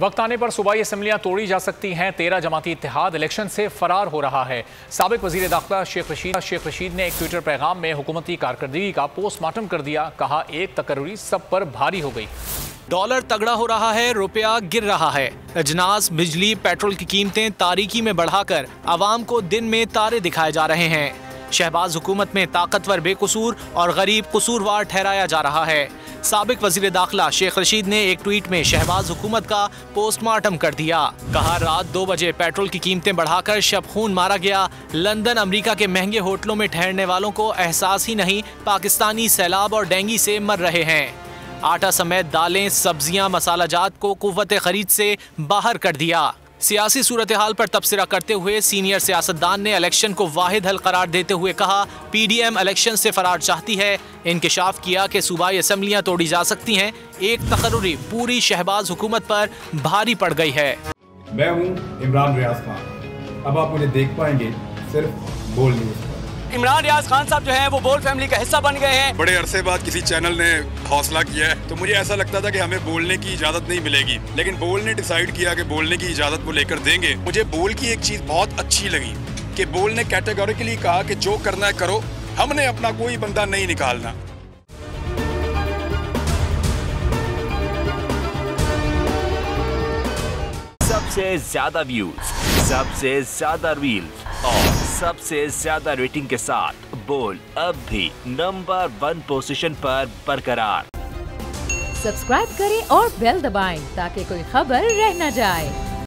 वक्त आने पर सूबाई असम्बलियां तोड़ी जा सकती हैं। 13 जमाती इत्तेहाद इलेक्शन से फरार हो रहा है। साबिक वजीर दाखिला शेख रशीद ने एक ट्विटर पैगाम में हुकूमती कारकर्दगी का पोस्टमार्टम कर दिया। कहा, एक तकर्री सब पर भारी हो गई। डॉलर तगड़ा हो रहा है, रुपया गिर रहा है। अजनास, बिजली, पेट्रोल की कीमतें तारीकी में बढ़ाकर आवाम को दिन में तारे दिखाए जा रहे हैं। शहबाज हुकूमत में ताकतवर बेकसूर और गरीब कसूरवार ठहराया जा रहा है। साबिक वजीर दाखिला शेख रशीद ने एक ट्वीट में शहबाज हुकूमत का पोस्टमार्टम कर दिया। कहा, रात 2 बजे पेट्रोल की कीमतें बढ़ाकर शब खून मारा गया। लंदन, अमेरिका के महंगे होटलों में ठहरने वालों को एहसास ही नहीं, पाकिस्तानी सैलाब और डेंगू से मर रहे हैं। आटा समेत दालें, सब्जियां, मसाला जात को कुव्वत खरीद से बाहर कर दिया। सियासी सूरत हाल पर तबसरा करते हुए सीनियर सियासतदान ने इलेक्शन को वाहिद हल करार देते हुए कहा, PDM इलेक्शन से फरार चाहती है। इंकशाफ किया कि सूबाई असम्बलियां तोड़ी जा सकती हैं। एक तकर्री पूरी शहबाज हुकूमत पर भारी पड़ गई है। मैं हूँ इमरान रियाज खान। अब आप मुझे देख पाएंगे सिर्फ बोल न्यूज़ पर। इमरान रियाज खान साहब जो हैं वो बोल फैमिली का हिस्सा बन गए हैं। बड़े अरसे बाद किसी चैनल ने हौसला किया है, तो मुझे ऐसा लगता था कि हमें बोलने की इजाजत नहीं मिलेगी, लेकिन बोल ने डिसाइड किया कि बोलने की इजाजत को लेकर देंगे। मुझे बोल की एक चीज बहुत अच्छी लगी कि बोल ने कैटेगोरिकली कहा कि जो करना है करो, हमने अपना कोई बंदा नहीं निकालना। सबसे ज्यादा व्यूज, सबसे ज्यादा रील्स और सबसे ज्यादा रेटिंग के साथ बोल अब भी नंबर 1 पोजीशन पर बरकरार। सब्सक्राइब करें और बेल दबाएं ताकि कोई खबर रह न जाए।